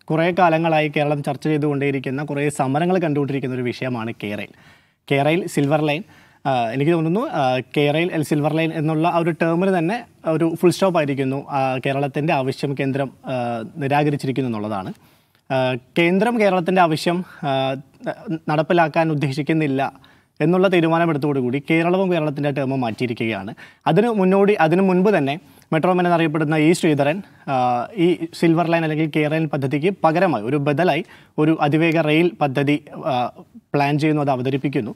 കുറേ കാലങ്ങളായി കേരളം ചർച്ച ചെയ്തുകൊണ്ടേയിരിക്കുന്ന കുറേ സമരങ്ങൾ കണ്ടുകൊണ്ടിരിക്കുന്ന ഒരു വിഷയമാണ് കെ-റെയിൽ സിൽവർ ലൈൻ. എനിക്ക് തോന്നുന്നു കെ-റെയിൽ സിൽവർ ലൈൻ എന്നുള്ള ആ ഒരു ടേമിന് തന്നെ ഒരു ഫുൾ സ്റ്റോപ്പ് ആയിരിക്കുന്നു. കേരളത്തിൻ്റെ ആവശ്യം കേന്ദ്രം നിരാകരിച്ചിരിക്കുന്നു എന്നുള്ളതാണ്. കേന്ദ്രം കേരളത്തിൻ്റെ ആവശ്യം നടപ്പിലാക്കാൻ ഉദ്ദേശിക്കുന്നില്ല എന്നുള്ള തീരുമാനമെടുത്തോടുകൂടി കേരളത്തിൻ്റെ ടേം മാറ്റിയിരിക്കുകയാണ്. അതിനു മുൻപ് തന്നെ മെട്രോമാൻ എന്നറിയപ്പെടുന്ന ഇ ശ്രീധരൻ ഈ സിൽവർ ലൈൻ അല്ലെങ്കിൽ കെ-റെയിൽ പദ്ധതിക്ക് പകരമായി ഒരു ബദലായി ഒരു അതിവേഗ റെയിൽ പദ്ധതി പ്ലാൻ ചെയ്യുന്നു, അത് അവതരിപ്പിക്കുന്നു.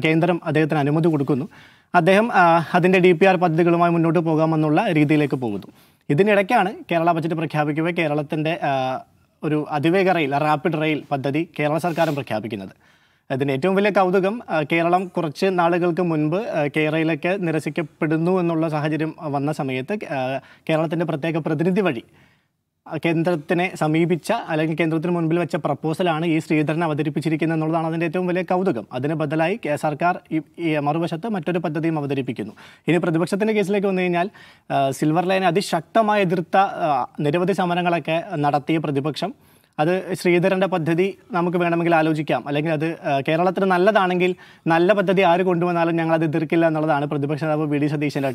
കേന്ദ്രം അദ്ദേഹത്തിന് അനുമതി കൊടുക്കുന്നു. അദ്ദേഹം അതിൻ്റെ DPR പദ്ധതികളുമായി മുന്നോട്ട് പോകാമെന്നുള്ള രീതിയിലേക്ക് പോകുന്നു. ഇതിനിടയ്ക്കാണ് കേരള ബജറ്റ് പ്രഖ്യാപിക്കവേ കേരളത്തിൻ്റെ ഒരു അതിവേഗ റെയിൽ, റാപ്പിഡ് റെയിൽ പദ്ധതി കേരള സർക്കാരും പ്രഖ്യാപിക്കുന്നത്. അതിൻ്റെ ഏറ്റവും വലിയ കൗതുകം, കേരളം കുറച്ച് നാളുകൾക്ക് മുൻപ് കെ-റെയിലൊക്കെ നിരസിക്കപ്പെടുന്നു എന്നുള്ള സാഹചര്യം വന്ന സമയത്ത് കേരളത്തിൻ്റെ പ്രത്യേക പ്രതിനിധി വഴി കേന്ദ്രത്തിനെ സമീപിച്ച അല്ലെങ്കിൽ കേന്ദ്രത്തിന് മുൻപിൽ വെച്ച പ്രപ്പോസലാണ് ഈ ശ്രീധരൻ അവതരിപ്പിച്ചിരിക്കുന്നത് എന്നുള്ളതാണ് അതിൻ്റെ ഏറ്റവും വലിയ കൗതുകം. അതിന് ബദലായി സർക്കാർ ഈ മറുവശത്ത് മറ്റൊരു പദ്ധതിയും അവതരിപ്പിക്കുന്നു. ഇനി പ്രതിപക്ഷത്തിൻ്റെ കേസിലേക്ക് വന്നു കഴിഞ്ഞാൽ സിൽവർ ലൈനെ അതിശക്തമായി എതിർത്ത നിരവധി സമരങ്ങളൊക്കെ നടത്തിയ പ്രതിപക്ഷം അത് ശ്രീധരൻ്റെ പദ്ധതി നമുക്ക് വേണമെങ്കിൽ ആലോചിക്കാം, അല്ലെങ്കിൽ അത് കേരളത്തിന് നല്ലതാണെങ്കിൽ നല്ല പദ്ധതി ആര് കൊണ്ടുവന്നാലും ഞങ്ങൾ അത് എതിർക്കില്ല എന്നുള്ളതാണ് പ്രതിപക്ഷ നേതാവ് വി ഡി സതീശൻ്റെ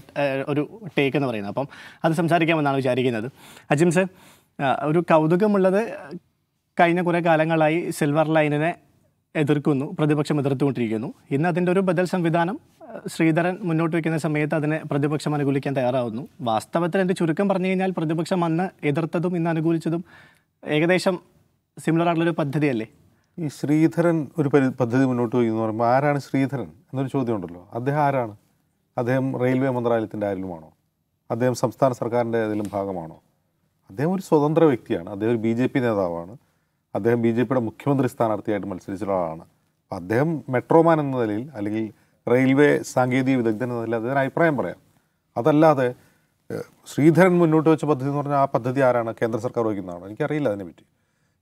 ഒരു ടേക്ക് എന്ന് പറയുന്നത്. അപ്പം അത് സംസാരിക്കാമെന്നാണ് വിചാരിക്കുന്നത്. അജിം സർ, ഒരു കൗതുകമുള്ളത് കഴിഞ്ഞ കുറേ കാലങ്ങളായി സിൽവർ ലൈനിനെ എതിർക്കുന്നു, പ്രതിപക്ഷം എതിർത്തുകൊണ്ടിരിക്കുന്നു. ഇന്ന് അതിൻ്റെ ഒരു ബദൽ സംവിധാനം ശ്രീധരൻ മുന്നോട്ട് വയ്ക്കുന്ന സമയത്ത് അതിനെ പ്രതിപക്ഷം അനുകൂലിക്കാൻ തയ്യാറാവുന്നു. വാസ്തവത്തിൽ എൻ്റെ ചുരുക്കം പറഞ്ഞു കഴിഞ്ഞാൽ പ്രതിപക്ഷം അന്ന് എതിർത്തതും ഇന്ന് അനുകൂലിച്ചതും ഏകദേശം സിമിലർ ആയിട്ടുള്ളൊരു പദ്ധതിയല്ലേ? ഈ ശ്രീധരൻ ഒരു പദ്ധതി മുന്നോട്ട് പോയി എന്ന് പറയുമ്പോൾ ആരാണ് ശ്രീധരൻ എന്നൊരു ചോദ്യം ഉണ്ടല്ലോ. അദ്ദേഹം ആരാണ്? അദ്ദേഹം റെയിൽവേ മന്ത്രാലയത്തിൻ്റെ ആരിലുമാണോ? അദ്ദേഹം സംസ്ഥാന സർക്കാരിൻ്റെ ഏതെങ്കിലും ഭാഗമാണോ? അദ്ദേഹം ഒരു സ്വതന്ത്ര വ്യക്തിയാണ്. അദ്ദേഹം ഒരു BJP നേതാവാണ്. അദ്ദേഹം BJPയുടെ മുഖ്യമന്ത്രി സ്ഥാനാർത്ഥിയായിട്ട് മത്സരിച്ചിട്ടുള്ള ആളാണ്. അപ്പോൾ അദ്ദേഹം മെട്രോമാൻ എന്ന നിലയിൽ അല്ലെങ്കിൽ റെയിൽവേ സാങ്കേതിക വിദഗ്ധൻ എന്ന നിലയിൽ അദ്ദേഹത്തിന് അഭിപ്രായം പറയാം. അതല്ലാതെ ശ്രീധരൻ മുന്നോട്ട് വെച്ച പദ്ധതി എന്ന് പറഞ്ഞാൽ ആ പദ്ധതി ആരാണ്? കേന്ദ്ര സർക്കാർ വഹിക്കുന്നതാണോ? എനിക്കറിയില്ല അതിനെപ്പറ്റി.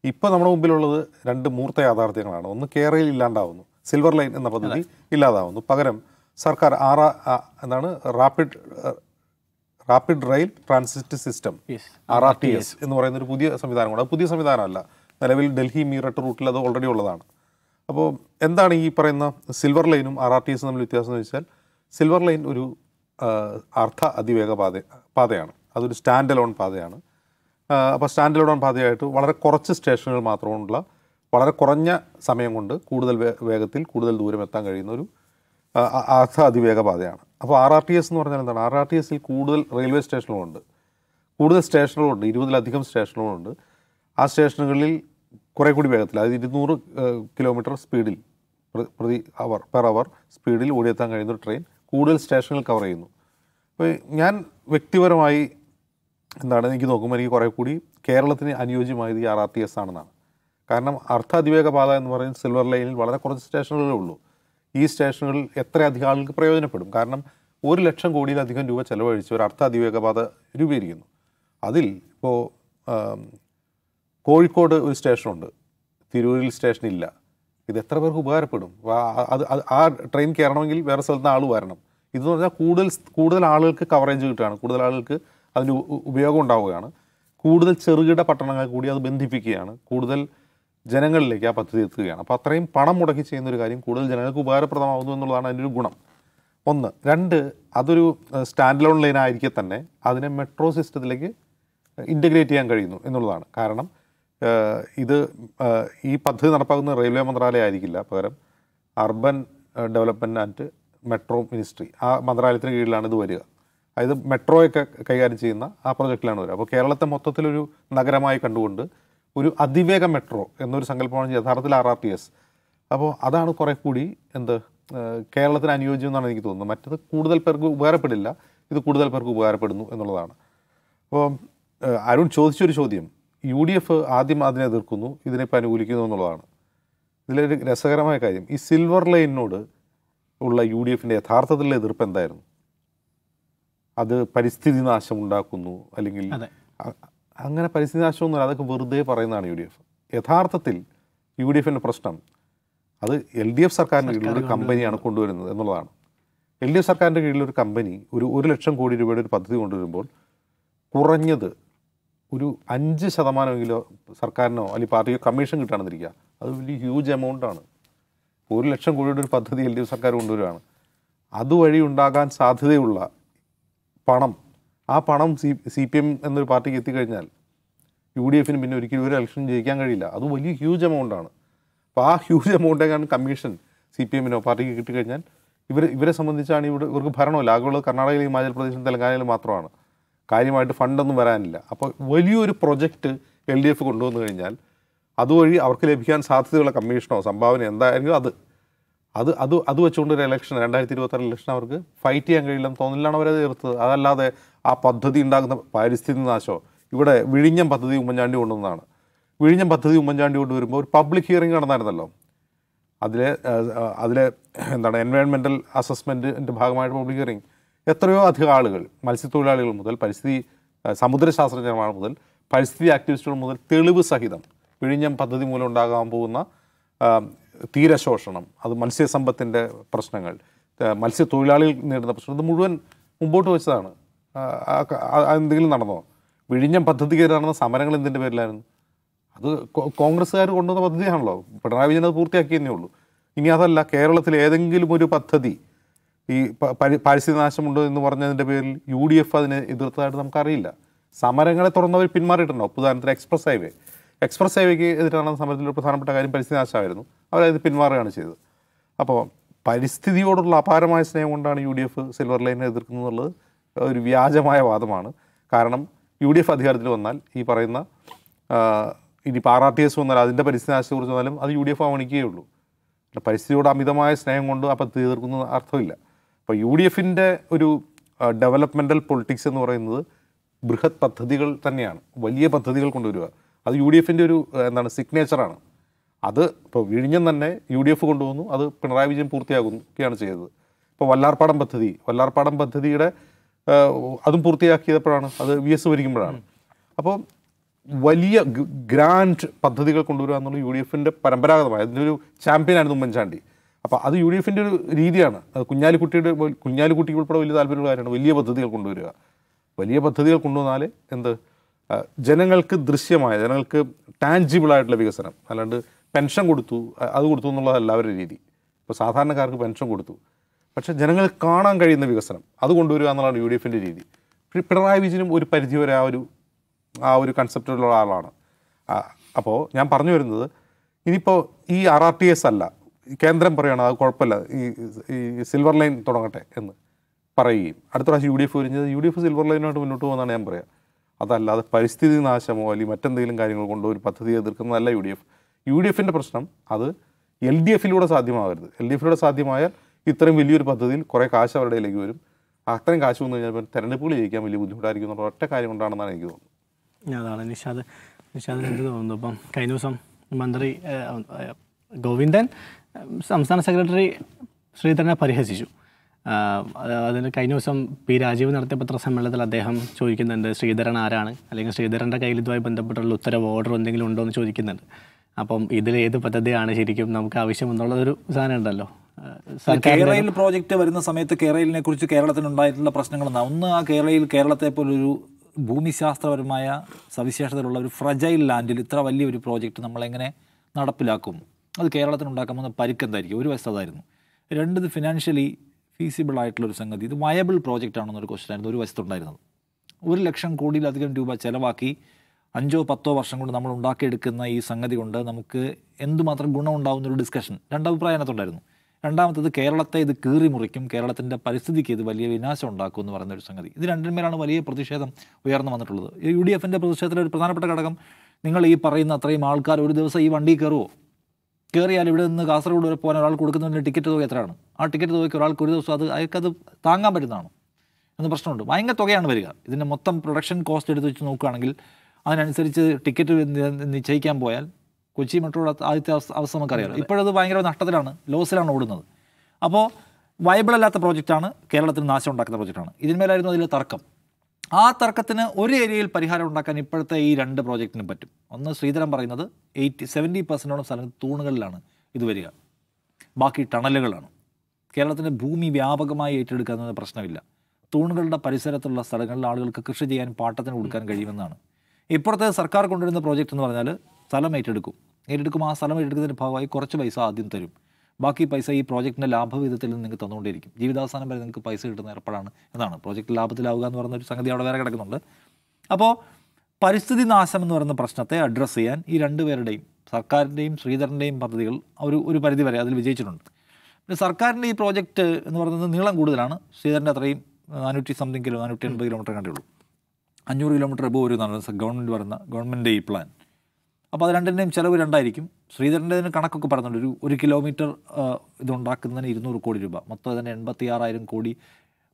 ഇപ്പോൾ നമ്മുടെ മുമ്പിലുള്ളത് രണ്ട് മൂർത്ത യാഥാർത്ഥ്യങ്ങളാണ്. ഒന്ന്, കെ-റെയിൽ ഇല്ലാണ്ടാവുന്നു, സിൽവർ ലൈൻ എന്ന പദ്ധതി ഇല്ലാതാവുന്നു. പകരം സർക്കാർ rapid rail transit system RRTS എന്ന് പറയുന്ന ഒരു പുതിയ സംവിധാനമാണ്. അത് പുതിയ സംവിധാനമല്ല, നിലവിൽ ഡൽഹി മീററ്റ് റൂട്ടിൽ അത് ഓൾറെഡി ഉള്ളതാണ്. അപ്പോൾ എന്താണ് ഈ പറയുന്ന സിൽവർ ലൈനും RRTS തമ്മിൽ വ്യത്യാസം എന്ന് വെച്ചാൽ, സിൽവർ ലൈൻ ഒരു അർദ്ധ അതിവേഗ പാതയാണ്. അതൊരു സ്റ്റാൻഡ് അലോൺ പാതയാണ്. അപ്പോൾ സ്റ്റാൻഡ് അലോൺ പാതയായിട്ട് വളരെ കുറച്ച് സ്റ്റേഷനുകൾ മാത്രമുള്ള, വളരെ കുറഞ്ഞ സമയം കൊണ്ട് കൂടുതൽ വേഗത്തിൽ കൂടുതൽ ദൂരം എത്താൻ കഴിയുന്ന ഒരു അർദ്ധ അതിവേഗ പാതയാണ്. അപ്പോൾ RRTS എന്ന് പറഞ്ഞാൽ എന്താണ്? RRTSൽ കൂടുതൽ റെയിൽവേ സ്റ്റേഷനുകളുണ്ട്, കൂടുതൽ സ്റ്റേഷനുകളുണ്ട്, 20-ലധികം സ്റ്റേഷനുകളുണ്ട്. ആ സ്റ്റേഷനുകളിൽ കുറേ കൂടി വേഗത്തിൽ, അതായത് 200 കിലോമീറ്റർ സ്പീഡിൽ പെർ അവർ സ്പീഡിൽ ഓടിയെത്താൻ കഴിയുന്ന ഒരു ട്രെയിൻ കൂടുതൽ സ്റ്റേഷനുകൾ കവർ ചെയ്യുന്നു. അപ്പോൾ ഞാൻ വ്യക്തിപരമായി എനിക്ക് നോക്കുമ്പോൾ എനിക്ക് കുറേ കൂടി കേരളത്തിന് അനുയോജ്യമായത് ഈ RRTS ആണെന്നാണ്. കാരണം അർദ്ധ അതിവേഗ പാത എന്ന് പറയുന്നത് സിൽവർ ലൈനിൽ വളരെ കുറച്ച് സ്റ്റേഷനുകളേ ഉള്ളൂ. ഈ സ്റ്റേഷനുകളിൽ എത്രയധികം ആളുകൾക്ക് പ്രയോജനപ്പെടും. കാരണം 1 ലക്ഷം കോടിയിലധികം രൂപ ചെലവഴിച്ച് ഒരു അർദ്ധ അതിവേഗ പാത രൂപീകരിക്കുന്നു. അതിൽ ഇപ്പോൾ കോഴിക്കോട് ഒരു സ്റ്റേഷനുണ്ട്, തിരൂരിൽ സ്റ്റേഷനില്ല. ഇത് എത്ര പേർക്ക് ഉപകാരപ്പെടും? ആ ട്രെയിൻ കയറണമെങ്കിൽ വേറെ സ്ഥലത്ത് നിന്ന് ആൾ വരണം. ഇതെന്ന് പറഞ്ഞാൽ കൂടുതൽ ആളുകൾക്ക് കവറേജ് കിട്ടുകയാണ്, കൂടുതൽ ആളുകൾക്ക് അതിന് ഉപയോഗം ഉണ്ടാവുകയാണ്. കൂടുതൽ ചെറുകിട പട്ടണങ്ങൾ കൂടി അത് ബന്ധിപ്പിക്കുകയാണ്, കൂടുതൽ ജനങ്ങളിലേക്ക് ആ പദ്ധതി എത്തുകയാണ്. അപ്പോൾ അത്രയും പണം മുടക്കി ചെയ്യുന്നൊരു കാര്യം കൂടുതൽ ജനങ്ങൾക്ക് ഉപകാരപ്രദമാകുന്നു എന്നുള്ളതാണ് അതിൻ്റെ ഒരു ഗുണം. 1. 2, അതൊരു സ്റ്റാൻഡ് അലോൺ ലൈൻ ആയിരിക്കെ തന്നെ അതിനെ മെട്രോ സിസ്റ്റത്തിലേക്ക് ഇൻ്റഗ്രേറ്റ് ചെയ്യാൻ കഴിയുന്നു എന്നുള്ളതാണ്. കാരണം ഈ പദ്ധതി നടപ്പാക്കുന്ന റെയിൽവേ മന്ത്രാലയം ആയിരിക്കില്ല, പകരം urban development and metro ministry, ആ മന്ത്രാലയത്തിന് കീഴിലാണ് ഇത് വരിക. അതായത് മെട്രോയൊക്കെ കൈകാര്യം ചെയ്യുന്ന ആ പ്രൊജക്റ്റിലാണ് വരിക. അപ്പോൾ കേരളത്തെ മൊത്തത്തിലൊരു നഗരമായി കണ്ടുകൊണ്ട് ഒരു അതിവേഗ മെട്രോ എന്നൊരു സങ്കല്പമാണ് യഥാർത്ഥത്തിൽ RRTS. അപ്പോൾ അതാണ് കുറേ കൂടി കേരളത്തിന് അനുയോജ്യം എന്നാണ് എനിക്ക് തോന്നുന്നത്. മറ്റത് കൂടുതൽ പേർക്ക് ഉപകാരപ്പെടില്ല, ഇത് കൂടുതൽ പേർക്ക് ഉപകാരപ്പെടുന്നു എന്നുള്ളതാണ്. അപ്പോൾ അരുൺ ചോദിച്ചൊരു ചോദ്യം, UDF ആദ്യം അതിനെ എതിർക്കുന്നു, ഇതിനിപ്പോൾ അനുകൂലിക്കുന്നു എന്നുള്ളതാണ്. ഇതിലൊരു രസകരമായ കാര്യം, ഈ സിൽവർ ലൈനിനോട് ഉള്ള UDFൻ്റെ യഥാർത്ഥത്തിലുള്ള എതിർപ്പ് എന്തായിരുന്നു? അത് പരിസ്ഥിതി നാശം ഉണ്ടാക്കുന്നു, അല്ലെങ്കിൽ അങ്ങനെ പരിസ്ഥിതി നാശമൊന്നുമില്ല, അതൊക്കെ വെറുതെ പറയുന്നതാണ് UDF. യഥാർത്ഥത്തിൽ UDFിൻ്റെ പ്രശ്നം അത് LDF സർക്കാരിൻ്റെ കീഴിലൊരു കമ്പനിയാണ് കൊണ്ടുവരുന്നത് എന്നുള്ളതാണ്. LDF സർക്കാരിൻ്റെ കീഴിലൊരു കമ്പനി ഒരു 1,00,000 കോടി രൂപയുടെ ഒരു പദ്ധതി കൊണ്ടുവരുമ്പോൾ കുറഞ്ഞത് ഒരു 5% സർക്കാരിനോ അല്ലെങ്കിൽ പാർട്ടിക്കോ കമ്മീഷൻ കിട്ടാണെന്നിരിക്കുക. അത് വലിയ ഹ്യൂജ് എമൗണ്ടാണ്. 1,00,000 കോടിയുടെ ഒരു പദ്ധതി LDF സർക്കാർ കൊണ്ടുവരികയാണ്. അതുവഴി ഉണ്ടാകാൻ സാധ്യതയുള്ള പണം, ആ പണം CPM എന്നൊരു പാർട്ടിക്ക് എത്തിക്കഴിഞ്ഞാൽ UDFന് പിന്നെ ഒരിക്കലും ഒരു ഇലക്ഷൻ ജയിക്കാൻ കഴിയില്ല. അത് വലിയ ഹ്യൂജ് എമൗണ്ടാണ്. അപ്പോൾ ആ ഹ്യൂജ് എമൗണ്ടേക്കാണ് കമ്മീഷൻ CPMനോ പാർട്ടിക്ക് കിട്ടിക്കഴിഞ്ഞാൽ ഇവരെ സംബന്ധിച്ചാണ് ഇവർക്ക് ഭരണമല്ല. ആകെയുള്ളത് കർണാടകയിലും ഹിമാചൽ പ്രദേശിലും തെലങ്കാനയിലും മാത്രമാണ്. കാര്യമായിട്ട് ഫണ്ടൊന്നും വരാനില്ല. അപ്പോൾ വലിയൊരു പ്രൊജക്റ്റ് LDF കൊണ്ടുവന്നു കഴിഞ്ഞാൽ അതുവഴി അവർക്ക് ലഭിക്കാൻ സാധ്യതയുള്ള കമ്മീഷനോ സംഭാവന എന്തായാലും അത് വെച്ചുകൊണ്ട് ഒരു ഇലക്ഷൻ 2026 ഇലക്ഷൻ അവർക്ക് ഫൈറ്റ് ചെയ്യാൻ കഴിയില്ലെന്ന് തോന്നില്ലാണ് അവരത് എതിർത്തത്. അതല്ലാതെ ആ പദ്ധതി ഉണ്ടാകുന്ന പരിസ്ഥിതി നാശമോ, ഇവിടെ വിഴിഞ്ഞം പദ്ധതി ഉമ്മൻചാണ്ടി കൊണ്ടുവന്നതാണ്. വിഴിഞ്ഞം പദ്ധതി ഉമ്മൻചാണ്ടി കൊണ്ടുവരുമ്പോൾ ഒരു പബ്ലിക് ഹിയറിംഗ് നടന്നായിരുന്നല്ലോ. അതിലെ എൻവയോൺമെൻറ്റൽ അസസ്മെൻറ്റിൻ്റെ ഭാഗമായിട്ട് പബ്ലിക് ഹിയറിംഗ് എത്രയോ അധികം ആളുകൾ, മത്സ്യത്തൊഴിലാളികൾ മുതൽ സമുദ്രശാസ്ത്രജ്ഞന്മാർ മുതൽ പരിസ്ഥിതി ആക്ടിവിസ്റ്റുകൾ മുതൽ തെളിവ് സഹിതം വിഴിഞ്ഞം പദ്ധതി മൂലം ഉണ്ടാകാൻ പോകുന്ന തീരശോഷണം, അത് മത്സ്യസമ്പത്തിൻ്റെ പ്രശ്നങ്ങൾ, മത്സ്യത്തൊഴിലാളികൾ നേരിടുന്ന പ്രശ്നം, ഇത് മുഴുവൻ മുമ്പോട്ട് വെച്ചതാണ്. എന്തെങ്കിലും നടന്നോ? വിഴിഞ്ഞം പദ്ധതിക്ക് നടന്ന സമരങ്ങൾ എന്തിൻ്റെ പേരിലായിരുന്നു? അത് കോൺഗ്രസ്സുകാർ കൊണ്ടുവന്ന പദ്ധതിയാണല്ലോ. പിണറായി വിജയൻ അത് പൂർത്തിയാക്കിയതേ ഉള്ളൂ. ഇനി അതല്ല, കേരളത്തിൽ ഏതെങ്കിലും ഒരു പദ്ധതി ഈ പരിസ്ഥിതി നാശമുണ്ടോ എന്ന് പറഞ്ഞതിൻ്റെ പേരിൽ UDF അതിനെ എതിർത്തതായിട്ട് നമുക്കറിയില്ല. സമരങ്ങളെ തുറന്നവർ പിന്മാറിയിട്ടുണ്ടോ? ഉദാഹരണത്തിന് എക്സ്പ്രസ് ഹൈവേക്ക് എതിരാണ് സമരത്തിലൊരു പ്രധാനപ്പെട്ട കാര്യം പരിസ്ഥിതി നാശമായിരുന്നു. അവരത് പിന്മാറുകയാണ് ചെയ്തത്. അപ്പോൾ പരിസ്ഥിതിയോടുള്ള അപാരമായ സ്നേഹം കൊണ്ടാണ് UDF സിൽവർ ലൈനെ എതിർക്കുന്നത് എന്നുള്ളത് ഒരു വ്യാജമായ വാദമാണ്. കാരണം UDF അധികാരത്തിൽ വന്നാൽ ഈ പറയുന്ന ഇനിയിപ്പോൾ RRTS വന്നാൽ അതിൻ്റെ പരിസ്ഥിതി നാശത്തെക്കുറിച്ച് വന്നാലും അത് UDF അവഗണിക്കുകയുള്ളൂ. പരിസ്ഥിതിയോട് അമിതമായ സ്നേഹം കൊണ്ട് ആ പദ്ധതി എതിർക്കുന്ന അർത്ഥമില്ല. അപ്പോൾ UDFൻ്റെ ഒരു ഡെവലപ്മെൻ്റൽ പൊളിറ്റിക്സ് എന്ന് പറയുന്നത് ബൃഹത് പദ്ധതികൾ തന്നെയാണ്, വലിയ പദ്ധതികൾ കൊണ്ടുവരിക. അത് UDFൻ്റെ ഒരു സിഗ്നേച്ചറാണ്. അത് ഇപ്പോൾ വിഴിഞ്ഞം തന്നെ UDF കൊണ്ടുവന്നു, അത് പിണറായി വിജയൻ പൂർത്തിയാക്കുകയാണ് ചെയ്തത്. ഇപ്പോൾ വല്ലാർപാടം പദ്ധതിയുടെ അതും പൂർത്തിയാക്കിയപ്പോഴാണ്, അത് VS ഭരിക്കുമ്പോഴാണ്. അപ്പോൾ വലിയ ഗ്രാൻഡ് പദ്ധതികൾ കൊണ്ടുവരിക എന്നുള്ള UDFൻ്റെ പരമ്പരാഗതമായ അതിൻ്റെ ഒരു ചാമ്പ്യനായിരുന്നു ഉമ്മൻചാണ്ടി. അപ്പോൾ അത് UDFൻ്റെ ഒരു രീതിയാണ്. അത് കുഞ്ഞാലിക്കുട്ടിക്ക് ഉൾപ്പെടെ വലിയ താല്പര്യമുള്ള കാര്യമാണ് വലിയ പദ്ധതികൾ കൊണ്ടുവരിക. വലിയ പദ്ധതികൾ കൊണ്ടുവന്നാൽ ജനങ്ങൾക്ക് ദൃശ്യമായ, ജനങ്ങൾക്ക് ടാഞ്ചിബിളായിട്ടുള്ള വികസനം, അല്ലാണ്ട് പെൻഷൻ കൊടുത്തു എന്നുള്ളതല്ല അവരുടെ രീതി. ഇപ്പോൾ സാധാരണക്കാർക്ക് പെൻഷൻ കൊടുത്തു, പക്ഷേ ജനങ്ങൾക്ക് കാണാൻ കഴിയുന്ന വികസനം അത് കൊണ്ടുവരിക എന്നുള്ളതാണ് UDFൻ്റെ രീതി. പിണറായി വിജയനും ഒരു പരിധിവരെ ആ ഒരു കൺസെപ്റ്റുള്ള ആളാണ്. അപ്പോൾ ഞാൻ പറഞ്ഞു വരുന്നത്, ഇനിയിപ്പോൾ ഈ RRTS അല്ല, കേന്ദ്രം പറയുകയാണ് അത് കുഴപ്പമില്ല, ഈ സിൽവർ ലൈൻ തുടങ്ങട്ടെ എന്ന് പറയുകയും അടുത്ത പ്രാവശ്യം UDF വരുന്നത് UDF സിൽവർ ലൈനായിട്ട് മുന്നോട്ട് പോകുന്നതാണ് ഞാൻ പറയുക. അതല്ലാതെ പരിസ്ഥിതി നാശമോ അല്ലെങ്കിൽ മറ്റെന്തെങ്കിലും കാര്യങ്ങൾ കൊണ്ടോ ഒരു പദ്ധതി എതിർക്കുന്നതല്ല UDFൻ്റെ പ്രശ്നം. അത് LDFിലൂടെ സാധ്യമാകരുത്. LDFിലൂടെ സാധ്യമായാൽ ഇത്രയും വലിയൊരു പദ്ധതിയിൽ കുറേ കാശ് അവരുടെ ഇടയിലേക്ക് വരും. അത്രയും കാശ് വന്നു കഴിഞ്ഞാൽ തെരഞ്ഞെടുപ്പുകൾ ജയിക്കാൻ വലിയ ബുദ്ധിമുട്ടായിരിക്കും എന്നുള്ള ഒറ്റ കാര്യം കൊണ്ടാണെന്നാണ് എനിക്ക് തോന്നുന്നത്. അതാണ് നിഷാദിന് എന്ത് തോന്നുന്നു? ഇപ്പം കഴിഞ്ഞ ദിവസം മന്ത്രി ഗോവിന്ദൻ സംസ്ഥാന സെക്രട്ടറി ശ്രീധരനെ പരിഹസിച്ചു. അതിന് കഴിഞ്ഞ ദിവസം P. രാജീവ് നടത്തിയ പത്രസമ്മേളനത്തിൽ അദ്ദേഹം ചോദിക്കുന്നുണ്ട്, ശ്രീധരൻ ആരാണ്, അല്ലെങ്കിൽ ശ്രീധരൻ്റെ കയ്യിൽ ഇതുമായി ബന്ധപ്പെട്ടുള്ള ഉത്തരവ് ഓർഡർ എന്തെങ്കിലും ഉണ്ടോ എന്ന് ചോദിക്കുന്നുണ്ട്. അപ്പം ഇതിൽ ഏത് പദ്ധതിയാണ് ശരിക്കും നമുക്ക് ആവശ്യമെന്നുള്ളതൊരു സാധനം ഉണ്ടല്ലോ. കേരളയിൽ പ്രോജക്റ്റ് വരുന്ന സമയത്ത് കേരളയിനെ കുറിച്ച് കേരളത്തിനുണ്ടായിട്ടുള്ള പ്രശ്നങ്ങളെന്താ? ഒന്ന്, ആ കേരളത്തെ പോലൊരു ഭൂമിശാസ്ത്രപരമായ സവിശേഷതകളുള്ള ഒരു ഫ്രജൈൽ ലാൻഡിൽ ഇത്ര വലിയൊരു പ്രോജക്റ്റ് നമ്മളെങ്ങനെ നടപ്പിലാക്കും? അത് കേരളത്തിനുണ്ടാക്കാമെന്ന പരിക്കെന്തായിരിക്കും? ഒരു വശത്ത് അതായിരുന്നു. രണ്ട്, ഇത് ഫിനാൻഷ്യലി ഫീസിബിൾ ആയിട്ടുള്ളൊരു സംഗതി, ഇത് വയബിൾ പ്രോജക്റ്റ് ആണെന്നൊരു ക്വസ്റ്റ്യൻ ആയിരുന്നു ഒരു വശത്തുണ്ടായിരുന്നത്. 1,00,000 കോടിയിലധികം രൂപ ചിലവാക്കി 5-10 വർഷം കൊണ്ട് നമ്മൾ ഉണ്ടാക്കിയെടുക്കുന്ന ഈ സംഗതി കൊണ്ട് നമുക്ക് എന്തുമാത്രം ഗുണമുണ്ടാകുന്നൊരു ഡിസ്കഷൻ, രണ്ടഭിപ്രായം അതിനകത്തുണ്ടായിരുന്നു. രണ്ടാമത്തത്, കേരളത്തെ ഇത് കീറി മുറിക്കും, കേരളത്തിൻ്റെ പരിസ്ഥിതിക്ക് ഇത് വലിയ വിനാശം ഉണ്ടാക്കും എന്ന് പറയുന്നൊരു സംഗതി. ഇത് രണ്ടിന്മേലാണ് വലിയ പ്രതിഷേധം ഉയർന്നു വന്നിട്ടുള്ളത്. UDFൻ്റെ പ്രതിഷേധത്തിലെ ഒരു പ്രധാനപ്പെട്ട ഘടകം, നിങ്ങൾ ഈ പറയുന്ന അത്രയും ആൾക്കാർ ഒരു ദിവസം ഈ വണ്ടി കയറുമോ? കയറിയാൽ ഇവിടെ നിന്ന് കാസർഗോഡ് വരെ പോകാൻ ഒരാൾ കൊടുക്കുന്നതിൻ്റെ ടിക്കറ്റ് തുക എത്രയാണ്? ആ ടിക്കറ്റ് തുകയ്ക്ക് ഒരാൾക്ക് ഒരു ദിവസം അയാൾക്കത് താങ്ങാൻ പറ്റുന്നതാണോ എന്ന പ്രശ്നമുണ്ട്. ഭയങ്കര തുകയാണ് വരിക. ഇതിൻ്റെ മൊത്തം പ്രൊഡക്ഷൻ കോസ്റ്റ് എടുത്ത് വെച്ച് നോക്കുകയാണെങ്കിൽ അതിനനുസരിച്ച് ടിക്കറ്റ് നിശ്ചയിക്കാൻ പോയാൽ കൊച്ചി മെട്രോയുടെ ആദ്യത്തെ അവസ്ഥ നമുക്കറിയാമല്ലോ. ഇപ്പോഴത് ഭയങ്കര നഷ്ടത്തിലാണ്, ലോസിലാണ് ഓടുന്നത്. അപ്പോൾ വയബിൾ അല്ലാത്ത പ്രോജക്റ്റാണ്, കേരളത്തിന് നാശം ഉണ്ടാക്കുന്ന പ്രോജക്റ്റാണ്. ഇതിന്മേലായിരുന്നു അതിലെ തർക്കം. ആ തർക്കത്തിന് ഒരു ഏരിയയിൽ പരിഹാരം ഉണ്ടാക്കാൻ ഇപ്പോഴത്തെ ഈ രണ്ട് പ്രോജക്റ്റിനും പറ്റും. ഒന്ന്, ശ്രീധരൻ പറയുന്നത് 70% സ്ഥലം തൂണുകളിലാണ് ഇത് വരിക. ബാക്കി ടണലുകളാണ്. കേരളത്തിൻ്റെ ഭൂമി വ്യാപകമായി ഏറ്റെടുക്കുക പ്രശ്നമില്ല. തൂണുകളുടെ പരിസരത്തുള്ള സ്ഥലങ്ങളിൽ ആളുകൾക്ക് കൃഷി ചെയ്യാൻ പാട്ടത്തിന് കൊടുക്കാൻ കഴിയുമെന്നാണ്. ഇപ്പോഴത്തെ സർക്കാർ കൊണ്ടുവരുന്ന പ്രോജക്റ്റ് എന്ന് പറഞ്ഞാൽ സ്ഥലം ഏറ്റെടുക്കും. ആ സ്ഥലം ഏറ്റെടുക്കുന്നതിൻ്റെ ഭാഗമായി കുറച്ച് പൈസ ആദ്യം തരും. ബാക്കി പൈസ ഈ പ്രോജക്റ്റിൻ്റെ ലാഭവിധത്തിൽ നിന്ന് നിങ്ങൾക്ക് തന്നുകൊണ്ടിരിക്കും. ജീവിതാവസാനം വരെ നിങ്ങൾക്ക് പൈസ കിട്ടുന്ന ഏർപ്പാടാണ് എന്നാണ്. പ്രോജക്റ്റ് ലാഭത്തിലാവുക എന്ന് പറയുന്ന ഒരു സംഗതി അവിടെ വേറെ കിടക്കുന്നുണ്ട്. അപ്പോൾ പരിസ്ഥിതി നാശം എന്ന് പറയുന്ന പ്രശ്നത്തെ അഡ്രസ്സ് ചെയ്യാൻ ഈ രണ്ടുപേരുടെയും, സർക്കാരിൻ്റെയും ശ്രീധരൻ്റെയും പദ്ധതികൾ ഒരു പരിധി വരെ അതിൽ വിജയിച്ചിട്ടുണ്ട്. പിന്നെ സർക്കാരിൻ്റെ ഈ പ്രോജക്റ്റ് എന്ന് പറയുന്നത് നീളം കൂടുതലാണ്. ശ്രീധരൻ്റെ അത്രയും 480 കിലോമീറ്റർ കണ്ടുള്ളൂ. 500 കിലോമീറ്റർ എബോ ഒരു ഗവൺമെൻറ് ഈ പ്ലാൻ. അപ്പോൾ അത് രണ്ടിൻ്റെയും ചിലവ് രണ്ടായിരിക്കും. ശ്രീധരൻ്റെതിന് കണക്കൊക്കെ പറയുന്നുണ്ട്. ഒരു കിലോമീറ്റർ ഇതുണ്ടാക്കുന്നതിന് 200 കോടി രൂപ, മൊത്തം അതിൻ്റെ 86,000 കോടി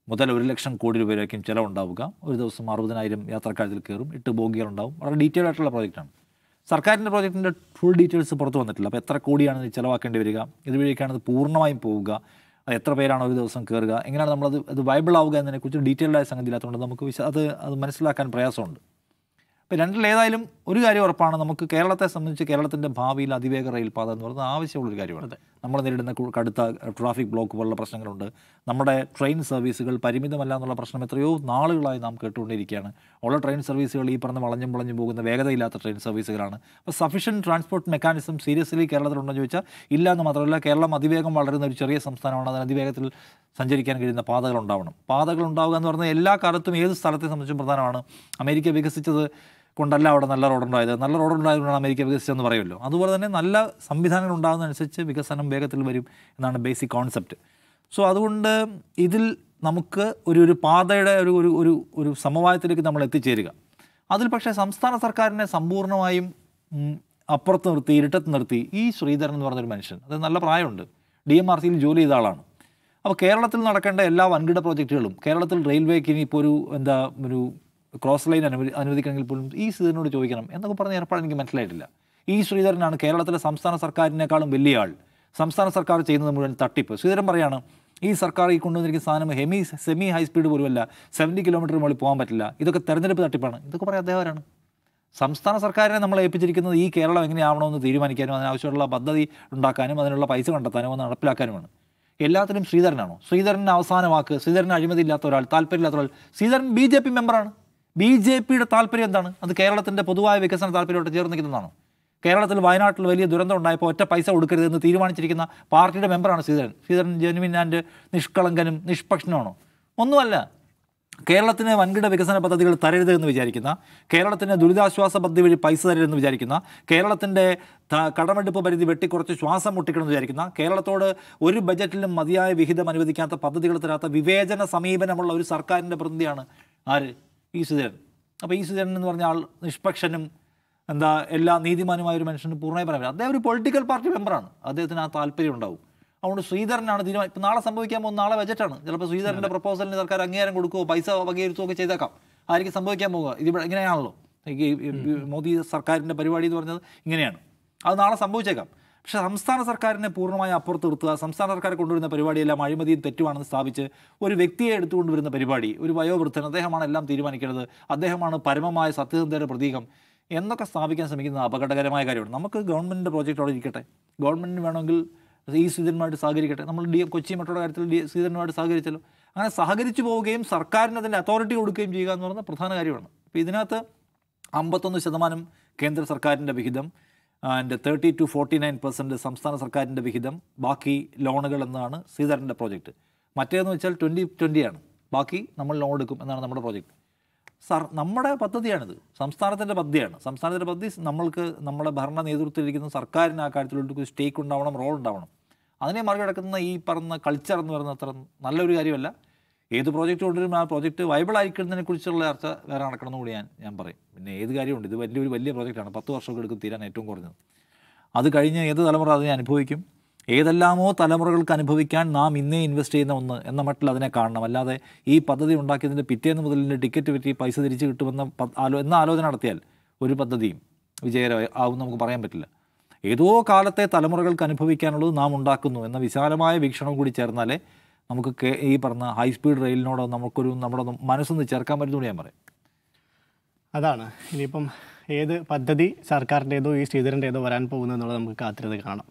മുതൽ 1 ലക്ഷം കോടി രൂപയിലേക്കും ചിലവുണ്ടാവുക. ഒരു ദിവസം 60,000 യാത്രക്കാരിൽ കയറും, 8 ബോഗികളുണ്ടാവും. വളരെ ഡീറ്റെയിൽ ആയിട്ടുള്ള പ്രോജക്റ്റാണ്. സർക്കാരിൻ്റെ പ്രോജക്റ്റിൻ്റെ ഫുൾ ഡീറ്റെയിൽസ് പുറത്ത് വന്നിട്ടില്ല. അപ്പോൾ എത്ര കോടിയാണ് ഇത് ചിലവാക്കേണ്ടി വരിക, ഇതുവഴിയൊക്കെയാണ് ഇത് പൂർണ്ണമായും പോവുക, അത് എത്ര പേരാണ് ഒരു ദിവസം കയറുക, എങ്ങനെയാണ് അത് വൈബിൾ ആവുക എന്നതിനെക്കുറിച്ച് ഡീറ്റെയിൽഡായ സംഗതി ഇല്ലാത്തതുകൊണ്ട് നമുക്ക് അത് മനസ്സിലാക്കാൻ പ്രയാസമുണ്ട്. അപ്പോൾ രണ്ടിലേതായാലും ഒരു കാര്യം ഉറപ്പാണ്, നമുക്ക് കേരളത്തെ സംബന്ധിച്ച് കേരളത്തിൻ്റെ ഭാവിയിൽ അതിവേഗ റെയിൽപാത എന്ന് പറയുന്നത് ആവശ്യമുള്ളൊരു കാര്യമാണ്. നമ്മൾ നേരിടുന്ന കടുത്ത ട്രാഫിക് ബ്ലോക്ക് പോലുള്ള പ്രശ്നങ്ങളുണ്ട്. നമ്മുടെ ട്രെയിൻ സർവീസുകൾ പരിമിതമല്ല എന്നുള്ള പ്രശ്നം എത്രയോ നാളുകളായി നാം കേട്ടുകൊണ്ടിരിക്കുകയാണ്. ഉള്ള ട്രെയിൻ സർവീസുകൾ ഈ പറഞ്ഞ വളഞ്ഞും പോകുന്ന വേഗതയില്ലാത്ത ട്രെയിൻ സർവീസുകളാണ്. അപ്പോൾ സഫീഷ്യൻറ്റ് ട്രാൻസ്പോർട്ട് മെക്കാനിസം സീരിയസ്ലി കേരളത്തിലുണ്ടെന്ന് ചോദിച്ചാൽ ഇല്ല എന്ന് മാത്രമല്ല, കേരളം അതിവേഗം വളരുന്ന ഒരു ചെറിയ സംസ്ഥാനമാണ്. അതിന് അതിവേഗത്തിൽ സഞ്ചരിക്കാൻ കഴിയുന്ന പാതകൾ ഉണ്ടാവുക എന്ന് പറഞ്ഞാൽ എല്ലാ കാലത്തും ഏത് സ്ഥലത്തെ സംബന്ധിച്ചും പ്രധാനമാണ്. അമേരിക്ക വികസിച്ചത് കൊണ്ടല്ല അവിടെ നല്ല റോഡുണ്ടായതുകൊണ്ടാണ് അമേരിക്ക വികസിച്ചതെന്ന് പറയുമല്ലോ. അതുപോലെ തന്നെ നല്ല സംവിധാനങ്ങൾ ഉണ്ടാകുന്നതനുസരിച്ച് വികസനം വേഗത്തിൽ വരും എന്നാണ് ബേസിക് കോൺസെപ്റ്റ്. സോ അതുകൊണ്ട് ഇതിൽ നമുക്ക് ഒരു പാതയുടെ ഒരു സമവായത്തിലേക്ക് നമ്മൾ എത്തിച്ചേരുക. അതിൽ പക്ഷേ സംസ്ഥാന സർക്കാരിനെ സമ്പൂർണ്ണമായും അപ്പുറത്ത് നിർത്തി, ഇരുട്ടത്ത് നിർത്തി ഈ ശ്രീധരൻ എന്ന് പറഞ്ഞൊരു മനുഷ്യൻ, അത് നല്ല പ്രായമുണ്ട്, DMRCയിൽ ജോലി ചെയ്ത ആളാണ്. അപ്പോൾ കേരളത്തിൽ നടക്കേണ്ട എല്ലാ വൻകിട പ്രോജക്റ്റുകളും, കേരളത്തിൽ റെയിൽവേക്ക് ഇനി ഇപ്പോൾ ഒരു ക്രോസ് ലൈൻ അനുവദിക്കണമെങ്കിൽ പോലും ഈ ശ്രീധരനോട് ചോദിക്കണം എന്നൊക്കെ പറഞ്ഞ ഏർപ്പാട് എനിക്ക് മനസ്സിലായിട്ടില്ല. ഈ ശ്രീധരനാണ് കേരളത്തിലെ സംസ്ഥാന സർക്കാരിനേക്കാളും വലിയ ആൾ. സംസ്ഥാന സർക്കാർ ചെയ്യുന്നത് മുഴുവൻ തട്ടിപ്പ്. ശ്രീധരൻ പറയാണ് ഈ സർക്കാർ ഈ കൊണ്ടുവന്നിരിക്കുന്ന സാധനം സെമി ഹൈ സ്പീഡ് പോലുമല്ല, 70 കിലോമീറ്റർ മുകളിൽ പോകാൻ പറ്റില്ല, ഇതൊക്കെ തെരഞ്ഞെടുപ്പ് തട്ടിപ്പാണ്. ഇതൊക്കെ പറയാം അദ്ദേഹമാണ്. സംസ്ഥാന സർക്കാരിനെ നമ്മളെ ഏൽപ്പിച്ചിരിക്കുന്നത് ഈ കേരളം എങ്ങനെയാവണമെന്ന് തീരുമാനിക്കാനും അതിനാവശ്യമുള്ള പദ്ധതി ഉണ്ടാക്കാനും അതിനുള്ള പൈസ കണ്ടെത്താനും അത് നടപ്പിലാക്കാനുമാണ്. എല്ലാത്തിനും ശ്രീധരനാണോ? ശ്രീധരൻ അവസാന വാക്ക്, ശ്രീധരൻ അഴിമതിയില്ലാത്ത ഒരാൾ, താല്പര്യമില്ലാത്ത ഒരാൾ. ശ്രീധരൻ BJP മെമ്പറാണ്. BJPയുടെ താല്പര്യം എന്താണ്? അത് കേരളത്തിൻ്റെ പൊതുവായ വികസന താല്പര്യമായിട്ട് ചേർന്ന് നിൽക്കുന്നതാണ്. കേരളത്തിൽ വയനാട്ടിൽ വലിയ ദുരന്തം ഉണ്ടായപ്പോൾ ഒറ്റ പൈസ കൊടുക്കരുതെന്ന് തീരുമാനിച്ചിരിക്കുന്ന പാർട്ടിയുടെ മെമ്പറാണ് ശ്രീധരൻ. ശ്രീധരൻ ജെനുവിൻ ആൻഡ് നിഷ്കളങ്കനും നിഷ്പക്ഷനുമാണോ? ഒന്നുമല്ല. കേരളത്തിന് വൻകിട വികസന പദ്ധതികൾ തരരുത് എന്ന് വിചാരിക്കുന്ന, കേരളത്തിന് ദുരിതാശ്വാസ പദ്ധതി വഴി പൈസ തരരുതെന്ന് വിചാരിക്കുന്ന, കേരളത്തിൻ്റെ കടമെടുപ്പ് പരിധി വെട്ടിക്കുറച്ച് ശ്വാസം മുട്ടിക്കണമെന്ന് വിചാരിക്കുന്ന, കേരളത്തോട് ഒരു ബജറ്റിലും മതിയായ വിഹിതം അനുവദിക്കാത്ത, പദ്ധതികൾ തരാത്ത വിവേചന സമീപനമുള്ള ഒരു സർക്കാരിൻ്റെ പ്രതിനിധിയാണ് ആര്? ഈ ശ്രീധരൻ. അപ്പോൾ ഈ ശ്രീധരൻ എന്ന് പറഞ്ഞ ആൾ നിഷ്പക്ഷനും എല്ലാ നീതിമാനുമായ ഒരു മനുഷ്യന് പൂർണ്ണമായി പറയാൻ പറ്റില്ല. അദ്ദേഹം ഒരു പൊളിറ്റിക്കൽ പാർട്ടി മെമ്പറാണ്. അദ്ദേഹത്തിന് ആ താല്പര്യം ഉണ്ടാവും. അതുകൊണ്ട് ശ്രീധരനാണ് തീരുമാനം. ഇപ്പം നാളെ സംഭവിക്കാൻ പോകുന്ന, നാളെ ബജറ്റാണ്, ചിലപ്പോൾ ശ്രീധരൻ്റെ പ്രപ്പോസലിന് സർക്കാർ അംഗീകാരം കൊടുക്കുകയോ പൈസ വകയിരുത്തുകയോ ഒക്കെ ചെയ്തേക്കാം. ആയിരിക്കും സംഭവിക്കാൻ പോകുക. ഇതിവിടെ ഇങ്ങനെയാണല്ലോ മോദി സർക്കാരിൻ്റെ പരിപാടി എന്ന് പറഞ്ഞത് ഇങ്ങനെയാണ്. അത് നാളെ സംഭവിച്ചേക്കാം. പക്ഷേ സംസ്ഥാന സർക്കാരിനെ പൂർണ്ണമായി അപ്പുറത്ത് നിർത്തുക, സംസ്ഥാന സർക്കാർ കൊണ്ടുവരുന്ന പരിപാടിയെല്ലാം അഴിമതിയും തെറ്റുമാണെന്ന് സ്ഥാപിച്ച് ഒരു വ്യക്തിയെ എടുത്തുകൊണ്ടുവരുന്ന പരിപാടി, ഒരു വയോവൃദ്ധൻ, അദ്ദേഹമാണ് എല്ലാം തീരുമാനിക്കുന്നത്, അദ്ദേഹമാണ് പരമമായ സത്യസന്ധതയുടെ പ്രതീകം എന്നൊക്കെ സ്ഥാപിക്കാൻ ശ്രമിക്കുന്നത് അപകടകരമായ കാര്യമാണ്. നമുക്ക് ഗവൺമെൻറ്റിൻ്റെ പ്രോജക്റ്റ് അവിടെ ഇരിക്കട്ടെ, ഗവൺമെൻറ്റിന് വേണമെങ്കിൽ ഈ ശ്രീധരനുമായിട്ട് സഹകരിക്കട്ടെ. നമ്മൾ കൊച്ചി മെട്രോയുടെ കാര്യത്തിൽ ശ്രീധരനുമായിട്ട് സഹകരിച്ചല്ലോ. അങ്ങനെ സഹകരിച്ചു പോവുകയും സർക്കാരിന് അതിൻ്റെ അതോറിറ്റി കൊടുക്കുകയും ചെയ്യുക എന്ന് പറയുന്ന പ്രധാന കാര്യമാണ്. അപ്പോൾ ഇതിനകത്ത് 51% കേന്ദ്ര സർക്കാരിൻ്റെ വിഹിതം ആൻഡ് 30 to 49% സംസ്ഥാന സർക്കാരിൻ്റെ വിഹിതം, ബാക്കി ലോണുകൾ എന്നാണ് ശ്രീധരൻ്റെ പ്രോജക്റ്റ്. മറ്റേതെന്ന് വെച്ചാൽ 2020 ആണ്, ബാക്കി നമ്മൾ ലോൺ എടുക്കും എന്നാണ് നമ്മുടെ പ്രോജക്റ്റ്. നമ്മുടെ പദ്ധതിയാണിത്, സംസ്ഥാനത്തിൻ്റെ പദ്ധതിയാണ്. സംസ്ഥാനത്തിൻ്റെ പദ്ധതി നമ്മൾക്ക് നമ്മുടെ ഭരണ നേതൃത്വത്തിലിരിക്കുന്ന സർക്കാരിന് ആ കാര്യത്തിലൊരു സ്റ്റേക്ക് ഉണ്ടാവണം, റോൾ ഉണ്ടാവണം. അതിനെ മറികടക്കുന്ന ഈ പറഞ്ഞ കൾച്ചർ എന്ന് പറയുന്നത് അത്ര നല്ലൊരു കാര്യമല്ല. ഏത് പ്രോജക്റ്റ് കൊണ്ടുവരും ആ പ്രോജക്റ്റ് വൈബിൾ ആയിരിക്കുന്നതിനെക്കുറിച്ചുള്ള ചർച്ച വേറെ നടക്കണമെന്ന് കൂടി ഞാൻ പറയും. പിന്നെ ഏത് കാര്യമുണ്ട്, ഇത് വലിയ പ്രോജക്റ്റാണ്, 10 വർഷമൊക്കെ എടുക്കും തീരാൻ ഏറ്റവും കുറഞ്ഞത്. അത് കഴിഞ്ഞ് ഏത് തലമുറ അതിനെ അനുഭവിക്കും? ഏതെല്ലാമോ തലമുറകൾക്ക് അനുഭവിക്കാൻ നാം ഇന്നേ ഇൻവെസ്റ്റ് ചെയ്യുന്ന ഒന്ന് എന്ന മട്ടിൽ അതിനെ കാണണം. അല്ലാതെ ഈ പദ്ധതി ഉണ്ടാക്കിയതിൻ്റെ പിറ്റേന്ന് മുതലിൻ്റെ ടിക്കറ്റ് പറ്റി പൈസ തിരിച്ച് കിട്ടുമെന്ന ആലോചന നടത്തിയാൽ ഒരു പദ്ധതിയും വിജയകരമാവും നമുക്ക് പറയാൻ പറ്റില്ല. ഏതോ കാലത്തെ തലമുറകൾക്ക് അനുഭവിക്കാനുള്ളത് നാം ഉണ്ടാക്കുന്നു എന്ന വിശാലമായ വീക്ഷണം കൂടി ചേർന്നാലേ നമുക്ക് ഈ പറഞ്ഞ ഹൈ സ്പീഡ് റെയിലിനോട് നമ്മുടെ മനസ്സൊന്ന് ചേർക്കാൻ പറ്റുമെന്ന് ഞാൻ പറയും. അതാണ് ഇനിയിപ്പം ഏത് പദ്ധതി സർക്കാരിൻ്റേതോ ഈ ശ്രീധരൻ്റേതോ വരാൻ പോകുന്നത് എന്നുള്ളത് നമുക്ക് കാത്തിരുന്ന് കാണാം.